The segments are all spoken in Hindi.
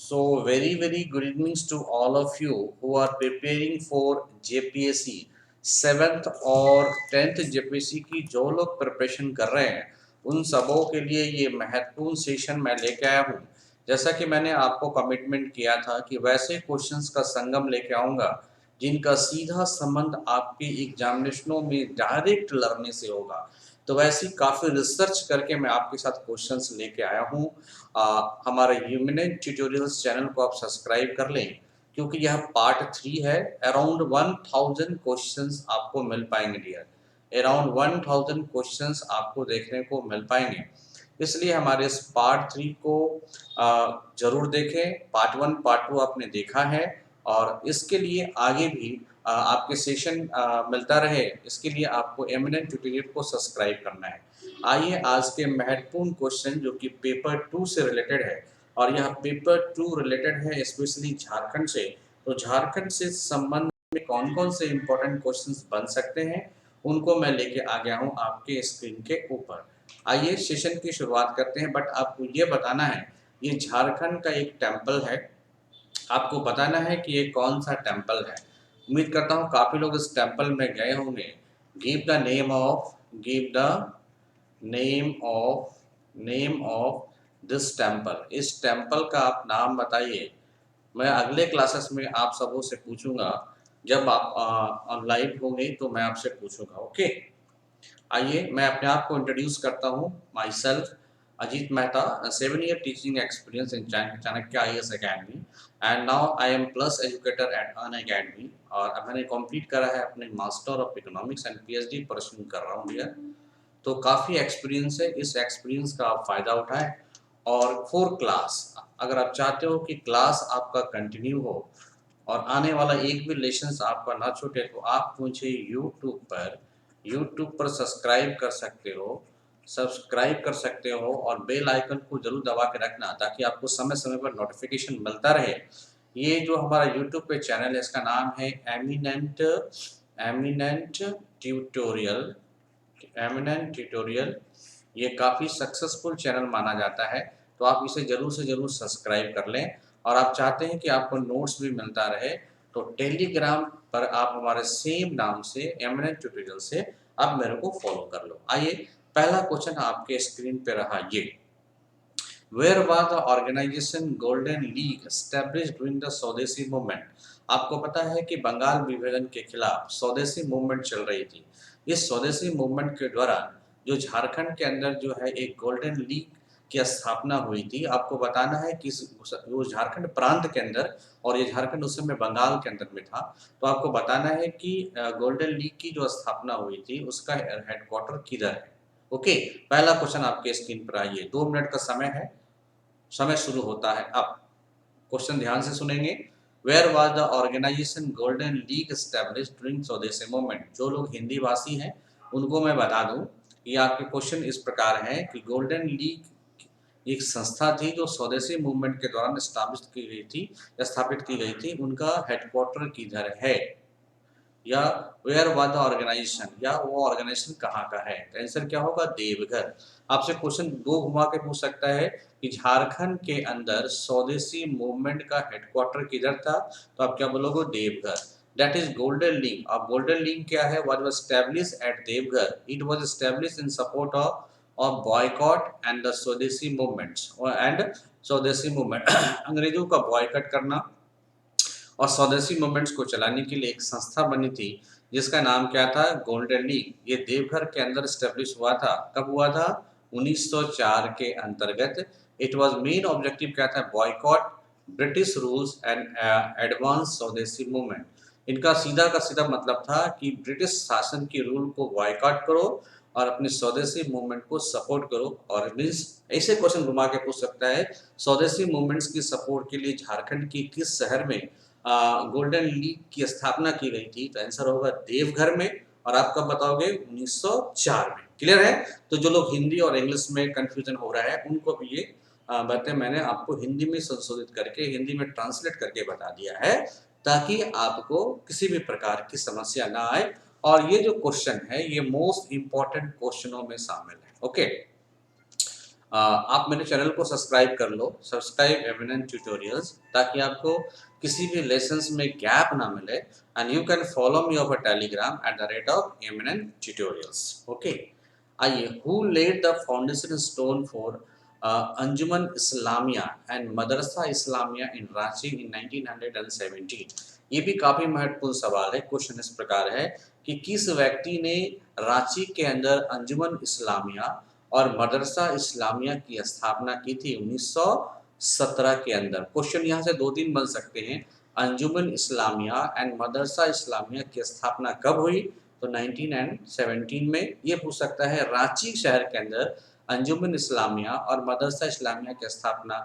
Very good evenings to all of you who are preparing for JPSC 7th और 10th JPSC की जो लोग प्रिपरेशन कर रहे हैं उन सबों के लिए ये महत्वपूर्ण सेशन मैं लेके आया हूँ। जैसा कि मैंने आपको कमिटमेंट किया था कि वैसे क्वेश्चंस का संगम लेके आऊँगा जिनका सीधा संबंध आपके एग्जामिनेशनों में डायरेक्ट लड़ने से होगा। तो वैसी काफ़ी रिसर्च करके मैं आपके साथ क्वेश्चंस लेके आया हूँ। हमारे ह्यूमिनेंट ट्यूटोरियल्स चैनल को आप सब्सक्राइब कर लें क्योंकि यह पार्ट 3 है। अराउंड 1000 क्वेश्चंस आपको मिल पाएंगे डियर, अराउंड 1000 क्वेश्चंस आपको देखने को मिल पाएंगे। इसलिए हमारे इस पार्ट 3 को जरूर देखें। पार्ट 1 पार्ट 2 आपने देखा है और इसके लिए आगे भी आपके सेशन मिलता रहे, इसके लिए आपको एमिनेंट ट्यूटोरियल को सब्सक्राइब करना है। आइए आज के महत्वपूर्ण क्वेश्चन जो कि पेपर 2 से रिलेटेड है, और यह पेपर 2 रिलेटेड है स्पेशली झारखंड से। तो झारखंड से संबंध में कौन कौन से इंपॉर्टेंट क्वेश्चंस बन सकते हैं उनको मैं लेके आ गया हूं आपके स्क्रीन के ऊपर। आइए सेशन की शुरुआत करते हैं। बट आपको ये बताना है, ये झारखंड का एक टेम्पल है, आपको बताना है कि ये कौन सा टेम्पल है। उम्मीद करता हूँ काफ़ी लोग इस टेम्पल में गए होंगे। Give the name of give the name of this temple. इस टेम्पल का आप नाम बताइए। मैं अगले क्लासेस में आप सबों से पूछूंगा, जब आप ऑनलाइन होंगे तो मैं आपसे पूछूंगा। ओके, आइए मैं अपने आप को इंट्रोड्यूस करता हूँ। Myself Ajit Mehta, 7 year teaching experience in Chanakya IAS academy and now I am plus educator at Unacademy. और अब मैंने कंप्लीट करा है अपने master of economics and PhD pursue कर रहा हूँ भैया। तो काफ़ी एक्सपीरियंस है, इस एक्सपीरियंस का आप फ़ायदा उठाएं। और 4 क्लास, अगर आप चाहते हो कि क्लास आपका कंटिन्यू हो और आने वाला एक भी लेसन आपका ना छूटे, तो आप मुझे यूट्यूब पर सब्सक्राइब कर सकते हो और बेल आइकन को जरूर दबा के रखना ताकि आपको समय समय पर नोटिफिकेशन मिलता रहे। ये जो हमारा यूट्यूब पे चैनल है इसका नाम है एमिनेंट ट्यूटोरियल। ये काफ़ी सक्सेसफुल चैनल माना जाता है, तो आप इसे ज़रूर से ज़रूर सब्सक्राइब कर लें। और आप चाहते हैं कि आपको नोट्स भी मिलता रहे तो टेलीग्राम पर आप हमारे सेम नाम से एमिनेंट ट्यूटोरियल से आप मेरे को फॉलो कर लो। आइए पहला क्वेश्चन आपके स्क्रीन पे रहा ये, where was the organisation golden league established during the Swadeshi movement. आपको पता है कि बंगाल विभाजन के खिलाफ स्वदेशी मूवमेंट चल रही थी। इस स्वदेशी मूवमेंट के दौरान जो झारखंड के अंदर जो है एक गोल्डन लीग की स्थापना हुई थी। आपको बताना है कि वो झारखंड प्रांत के अंदर, और ये झारखंड उस समय बंगाल के अंदर में था। तो आपको बताना है कि गोल्डन लीग की जो स्थापना हुई थी उसका हेडक्वार्टर किधर है। ओके, पहला क्वेश्चन आपके स्क्रीन पर आइए। 2 मिनट का समय है, समय शुरू होता है अब। क्वेश्चन ध्यान से सुनेंगे। Where was the organisation golden league established during Swadeshi movement. जो लोग हिंदी भाषी हैं उनको मैं बता दूं कि आपके क्वेश्चन इस प्रकार हैं कि गोल्डन लीग एक संस्था थी जो स्वदेशी मूवमेंट के दौरान स्थापित की गई थी। उनका हेडक्वार्टर किधर है, या वेयर वाज द ऑर्गेनाइजेशन, या वो ऑर्गेनाइजेशन कहाँ का है। तो आंसर क्या होगा, देवघर। आपसे क्वेश्चन 2 घुमा के पूछ सकता है कि झारखंड के अंदर स्वदेशी मूवमेंट का हेडक्वार्टर किधर था, तो आप क्या बोलोगे, Deoghar. That is golden link. अब गोल्डन लिंक क्या है, what was established eight Deoghar. It was established in support of boycott and the स्वदेशी मूवमेंट्स एंड स्वदेशी मूवमेंट अंग्रेजों का बॉयकॉट करना और स्वदेशी मूवमेंट्स को चलाने के लिए एक संस्था बनी थी जिसका नाम क्या था, गोल्डन लीग। ये देवघर के अंदर स्टेब्लिश हुआ था। कब हुआ था, 1904 के अंतर्गत। इट वाज मेन ऑब्जेक्टिव क्या था, boycott British rules and advance स्वदेशी मूवमेंट। इनका सीधा का सीधा मतलब था कि ब्रिटिश शासन के रूल को बॉयकॉट करो और अपने स्वदेशी मूवमेंट को सपोर्ट करो। और मीन्स ऐसे क्वेश्चन घुमा के पूछ सकता है, स्वदेशी मूवमेंट्स की सपोर्ट के लिए झारखंड के किस शहर में गोल्डन लीग की स्थापना की गई थी। तो आंसर होगा देवघर में। और आप कब बताओगे, 1904 में। क्लियर है। तो जो लोग हिंदी और इंग्लिश में कंफ्यूजन हो रहा है उनको भी ये बातें मैंने आपको हिंदी में संशोधित करके, हिंदी में ट्रांसलेट करके बता दिया है ताकि आपको किसी भी प्रकार की समस्या ना आए। और ये जो क्वेश्चन है ये मोस्ट इंपॉर्टेंट क्वेश्चनों में शामिल है। ओके, आप मेरे चैनल को सब्सक्राइब कर लो, सब्सक्राइब एमिनेंट ट्यूटोरियल्स, ताकि आपको किसी भी लेसन्स में गैप ना मिले। And you can follow me over Telegram @Eminent Tutorials. Okay, आइए, who laid the foundation stone for Anjuman Islamia and Madrasa Islamia in Ranchi in 1917? ये भी काफ़ी महत्वपूर्ण सवाल है। क्वेश्चन इस प्रकार है कि किस व्यक्ति ने रांची के अंदर अंजुमन इस्लामिया और मदरसा इस्लामिया की स्थापना की थी 1917 के अंदर? क्वेश्चन यहाँ से 2-3 बन सकते हैं। अंजुमन इस्लामिया एंड मदरसा इस्लामिया की स्थापना कब हुई? तो 1917 में। ये पूछ सकता है रांची शहर के अंदर अंजुमन इस्लामिया और मदरसा इस्लामिया की स्थापना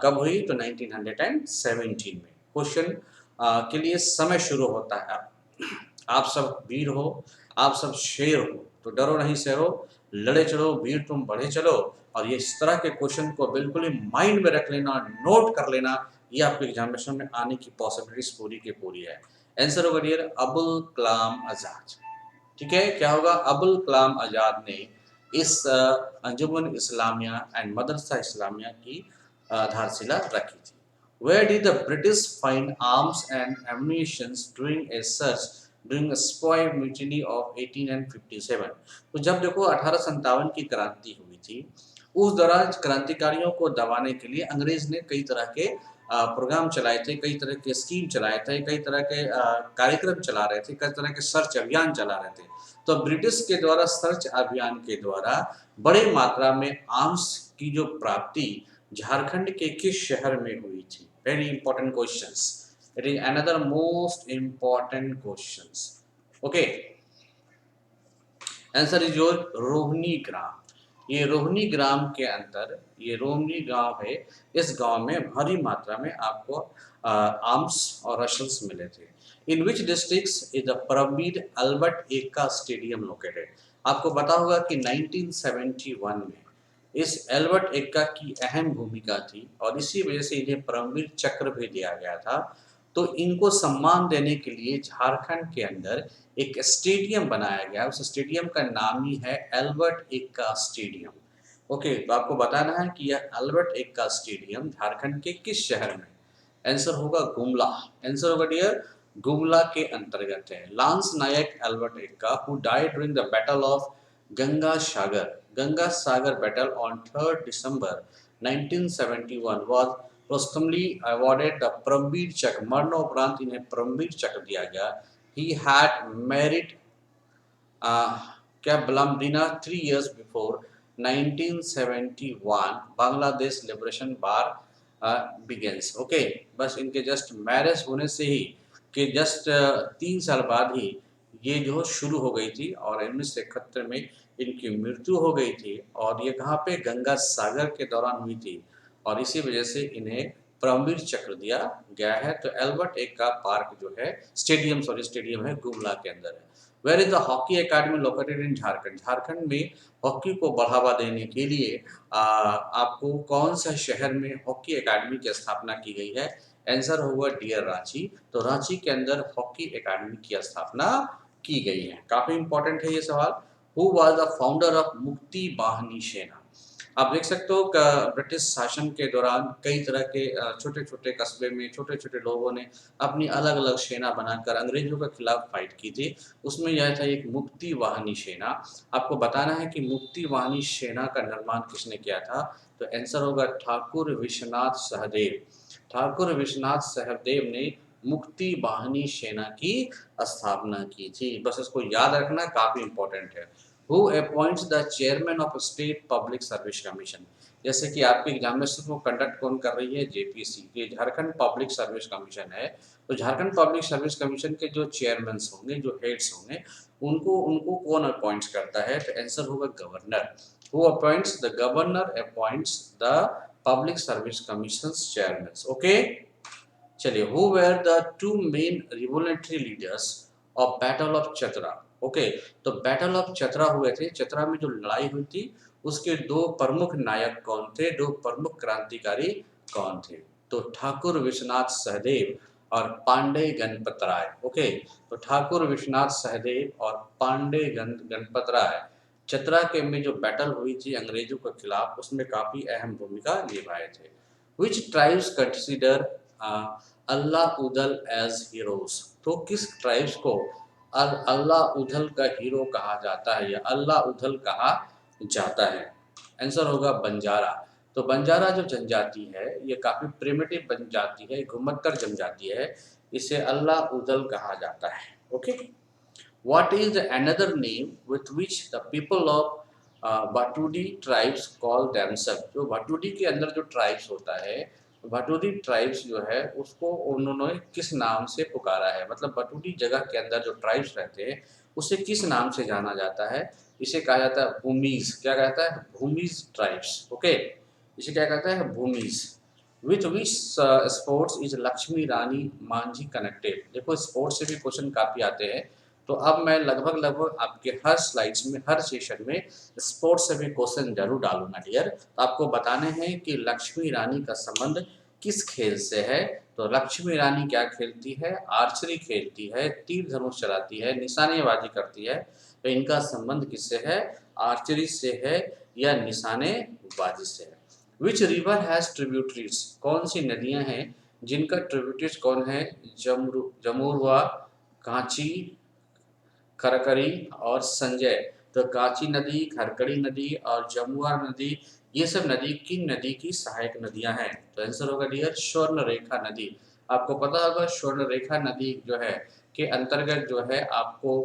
कब हुई? तो 1917 में। क्वेश्चन के लिए समय शुरू होता है। आप सब वीर हो, आप सब शेर हो, तो डरो नहीं शेरो, लड़े चलो वीर तुम बढ़े चलो। और ये इस तरह के क्वेश्चन को बिल्कुल ही माइंड में रख लेना, नोट कर लेना, ये आपके एग्जामिनेशन में आने की पॉसिबिलिटीज पूरी की पूरी है। आंसर होगा डियर अबुल कलाम आजाद। ठीक है, क्या होगा? अबुल कलाम आजाद ने इस अंजुमन इस्लामिया एंड मदरसा इस्लामिया की आधारशिला रखी थी। Where did the British find arms and ammunition during a search during a Sepoy mutiny of 1857? तो जब देखो 1857 की क्रांति हुई थी, उस दौरान क्रांतिकारियों को दबाने के लिए अंग्रेज ने कई तरह के प्रोग्राम चलाए थे, कई तरह के स्कीम चलाए थे, कई तरह के कार्यक्रम चला रहे थे, कई तरह के सर्च अभियान चला रहे थे। तो ब्रिटिश के द्वारा सर्च अभियान के द्वारा बड़े मात्रा में आर्म्स की जो प्राप्ति झारखंड के किस शहर में हुई थी? Very important questions. It is another most important questions. Okay, answer is your Rohini gram. ये रोहिणी ग्राम के अंदर ये रोहिणी गांव है। इस गांव में भारी मात्रा में आपको आर्म्स और रशल्स मिले थे। In which districts is the Paramvir Albert Ekka stadium located? आपको पता होगा कि 1971 में इस एल्बर्ट एक्का की अहम भूमिका थी और इसी वजह से इन्हें परमवीर चक्र भी दिया गया था। तो इनको सम्मान देने के लिए झारखंड के अंदर एक स्टेडियम बनाया गया। उस स्टेडियम का नाम ही है एल्बर्ट एक्का स्टेडियम। ओके, तो आपको बताना है कि यह एल्बर्ट एक्का स्टेडियम झारखंड के किस शहर में? आंसर होगा गुमला। आंसर होगा डियर गुमला के अंतर्गत है। Lance Naik Albert Ekka who died during the battle of Ganga Sagar battle on 3rd December 1971 was posthumously awarded the Param Vir Chakra. मरणोपरांत इन्हें परमवीर चक्र दिया गया। He had married क्या Balamdina 3 years before 1971 Bangladesh liberation war begins। Okay, बस इनके जस्ट मैरिज होने से ही के जस्ट 3 साल बाद ही ये जो शुरू हो गई थी और 1971 में इनकी मृत्यु हो गई थी। और ये कहाँ पे? गंगा सागर के दौरान हुई थी और इसी वजह से इन्हें परमवीर चक्र दिया गया है। तो एल्बर्ट एक्का पार्क जो है स्टेडियम है गुमला के अंदर है। Where is the hockey academy located in Jharkhand? Jharkhand में हॉकी को बढ़ावा देने के लिए आपको कौन सा शहर में हॉकी एकेडमी की स्थापना की गई है? आंसर होगा डियर रांची। तो रांची के अंदर हॉकी एकेडमी की स्थापना की गई है। काफी इंपॉर्टेंट है ये सवाल। Who was the founder of मुक्ति वाहिनी सेना? आप देख सकते हो ब्रिटिश शासन के दौरान कई तरह के छोटे छोटे कस्बे में छोटे छोटे लोगों ने अपनी अलग अलग सेना बनाकर अंग्रेजों के खिलाफ फाइट की थी। उसमें यह था एक मुक्ति वाहिनी सेना। आपको बताना है कि मुक्ति वाहिनी सेना का निर्माण किसने किया था? तो आंसर होगा ठाकुर विश्वनाथ सहदेव। ठाकुर विश्वनाथ सहदेव ने मुक्ति वाहिनी सेना की स्थापना की थी। बस इसको याद रखना, काफी इंपॉर्टेंट है। Who appoints the chairman of State Public Service Commission? जैसे कि आपके एग्जामिनेशन को कंडक्ट कौन कर रही है? जेपीसी, ये झारखंड पब्लिक सर्विस कमीशन है। तो झारखंड पब्लिक सर्विस कमीशन के जो चेयरमैन होंगे, जो हेड्स होंगे, उनको उनको कौन अपॉइंट्स करता है? तो आंसर होगा governor. Who appoints? The governor appoints the public service commission's chairmen। Okay, चलिए, who were the 2 main revolutionary leaders of battle of Chatra? Okay, तो बैटल ऑफ चतरा हुए थे। चतरा में जो लड़ाई हुई थी उसके 2 प्रमुख नायक कौन थे? 2 प्रमुख क्रांतिकारी कौन थे? तो ठाकुर विश्वनाथ सहदेव और पांडे गणपत राय। ओके, तो ठाकुर विश्वनाथ सहदेव और पांडे गणपत राय चतरा के में जो बैटल हुई थी अंग्रेजों के खिलाफ, उसमें काफ़ी अहम भूमिका निभाए थे। विच ट्राइब्स कंसिडर अल्लाह उदल एज हीरोज, तो किस ट्राइब्स को अल्लाह उदल का हीरो कहा जाता है या अल्लाह उदल कहा जाता है? आंसर होगा बंजारा। तो बंजारा जो जनजाति है ये काफ़ी प्रिमिटिव जनजाति है, घुमक्कर जनजाति है, इसे अल्लाह उदल कहा जाता है। Okay, what is the another name with which the people of Batudi tribes call themselves? जो भाटुडी के अंदर जो ट्राइब्स होता है, भाटुडी ट्राइब्स जो है उसको उन्होंने किस नाम से पुकारा है, मतलब भाटुडी जगह के अंदर जो ट्राइब्स रहते हैं उसे किस नाम से जाना जाता है? इसे कहा जाता है भूमीज। क्या कहता है? भूमीज ट्राइब्स। ओके, इसे क्या कहता है? Bhumij. With which sports is Lakshmi Rani Manjhi connected? देखो स्पोर्ट्स से भी क्वेश्चन काफ़ी आते हैं, तो अब मैं लगभग आपके हर स्लाइड्स में, हर सेशन में स्पोर्ट्स से भी क्वेश्चन जरूर डालूंगा डियर। तो आपको बताने हैं कि लक्ष्मी रानी का संबंध किस खेल से है। तो लक्ष्मी रानी क्या खेलती है? आर्चरी खेलती है, तीर धनुष चलाती है, निशानेबाजी करती है। तो इनका संबंध किससे है? आर्चरी से है या निशानेबाजी से है। Which river has tributaries? कौन सी नदियां हैं जिनका ट्रिब्यूटरीज कौन है? जमुरवा, कांची, खरकरी और संजय। तो कांची नदी, खरकरी नदी और जमुआ नदी, ये सब नदी किन नदी की सहायक नदियां हैं? तो आंसर होगा डियर स्वर्ण रेखा नदी। आपको पता होगा स्वर्ण रेखा नदी जो है के अंतर्गत जो है आपको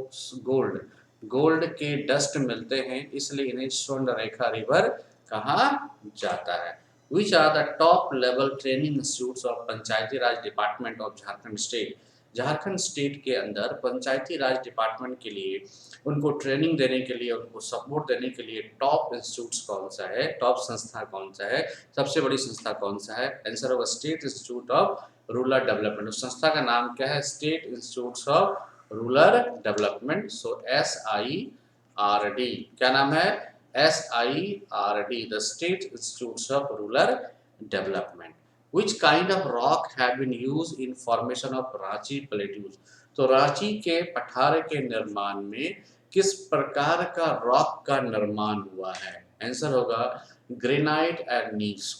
गोल्ड गोल्ड के डस्ट मिलते हैं, इसलिए इन्हें स्वर्ण रेखा रिवर कहा जाता है। Which are the top level training institutes of Panchayati Raj department of Jharkhand state? Jharkhand state के अंदर पंचायती राज डिपार्टमेंट के लिए उनको ट्रेनिंग देने के लिए, उनको सपोर्ट देने के लिए टॉप इंस्टीट्यूट्स कौन सा है? टॉप संस्था कौन सा है? सबसे बड़ी संस्था कौन सा है? आंसर होगा state institute of rural development. उस संस्था का नाम क्या है? State institute of rural development. So SIRD। क्या नाम है? SIRD, the state institute of rural development. Which kind of rock have been used in formation of Ranchi plateaus? तो रांची के पठार के निर्माण में किस प्रकार का रॉक का निर्माण हुआ है? आंसर होगा ग्रेनाइट एंड नीस।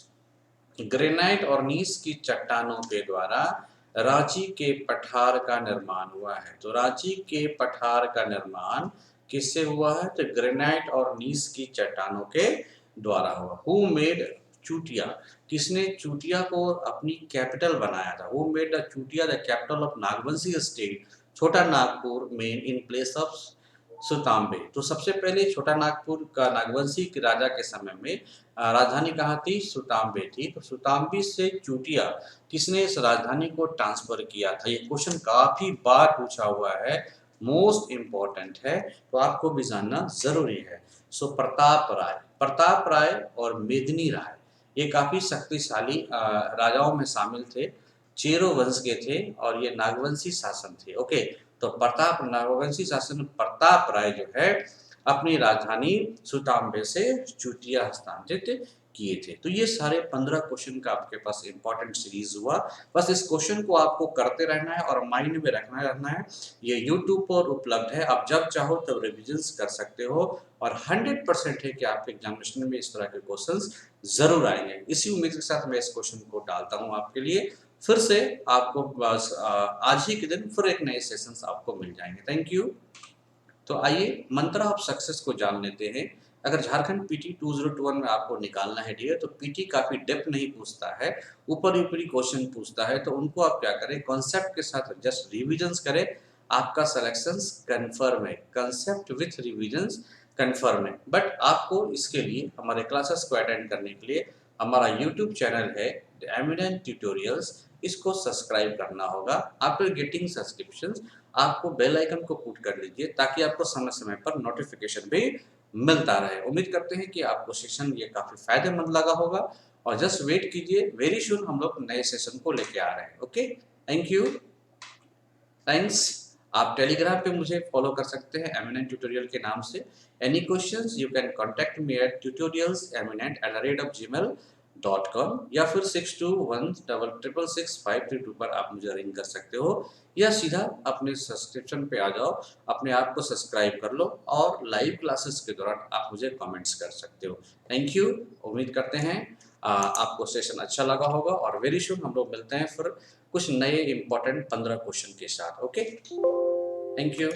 ग्रेनाइट और नीस की चट्टानों के द्वारा रांची के पठार का निर्माण हुआ है। तो रांची के पठार का निर्माण किससे हुआ है? तो ग्रेनाइट और नीस की चट्टानों के द्वारा हुआ। हु मेड चूटिया? किसने चूटिया को अपनी कैपिटल बनाया था? Who made the Chutia the capital of Nagvanshi state, छोटा नागपुर में, इन प्लेस ऑफ सुताम्बे? तो सबसे पहले छोटा नागपुर का नागवंशी के राजा के समय में राजधानी कहाँ थी? सुताम्बे थी। तो सुताम्बे से चूटिया किसने इस राजधानी को ट्रांसफर किया था? ये क्वेश्चन काफी बार पूछा हुआ है, मोस्ट इम्पोर्टेंट है, तो आपको भी जानना जरूरी है। सो प्रताप राय और मेदिनी राय ये काफी शक्तिशाली राजाओं में शामिल थे, चेरो वंश के थे और ये नागवंशी शासन थे। ओके, तो नागवंशी शासन प्रताप राय जो है अपनी राजधानी सुताम्बे से चूटिया हस्तांतरित किए थे। तो ये सारे 15 क्वेश्चन का आपके पास इंपॉर्टेंट सीरीज हुआ। बस इस क्वेश्चन को आपको करते रहना है और माइंड में रखना रहना है। ये YouTube पर उपलब्ध है, आप जब चाहो तब रिविजन्स कर सकते हो और 100% है कि आपके एग्जामिनेशन में इस तरह के क्वेश्चंस जरूर आएंगे। इसी उम्मीद के साथ मैं इस क्वेश्चन को डालता हूँ आपके लिए। फिर से आपको बस आज ही के दिन फिर एक नए सेशंस आपको मिल जाएंगे। Thank you. तो आइए मंत्र ऑफ सक्सेस को जान लेते हैं। अगर झारखंड पीटी 2021 में आपको निकालना है डियर, तो पीटी काफी डेप्थ नहीं पूछता है, ऊपरी क्वेश्चन पूछता है। तो उनको आप क्या करें, कॉन्सेप्ट के साथ जस्ट रिविजन्स करें, आपका सिलेक्शन कंफर्म है। कंसेप्ट विथ रिविजन्स कंफर्म है। बट आपको इसके लिए हमारे क्लासेस को अटेंड करने के लिए हमारा यूट्यूब चैनल है द एमिनेंट ट्यूटोरियल्स, इसको सब्सक्राइब करना होगा। आफ्टर गेटिंग सब्सक्रिप्शंस आपको बेल आइकन को पुट कर लीजिए ताकि आपको समय समय पर नोटिफिकेशन भी मिलता रहे। उम्मीद करते हैं कि आपको सेशन ये काफी फायदेमंद लगा होगा और जस्ट वेट कीजिए, वेरी सून हम लोग नए सेशन को लेके आ रहे हैं। Okay, thank you, thanks. आप टेलीग्राम पे मुझे फॉलो कर सकते हैं एमिनेंट ट्यूटोरियल के नाम से। Any questions you can contact me at tutorialseminent@gmail.com। com या फिर 6216666532 पर आप मुझे रिंग कर सकते हो, या सीधा अपने सब्सक्रिप्शन पे आ जाओ, अपने आप को सब्सक्राइब कर लो और लाइव क्लासेस के दौरान आप मुझे कमेंट्स कर सकते हो। Thank you. उम्मीद करते हैं आपको सेशन अच्छा लगा होगा, और वेरी सून हम लोग मिलते हैं फिर कुछ नए इंपॉर्टेंट 15 क्वेश्चन के साथ। Okay, thank you.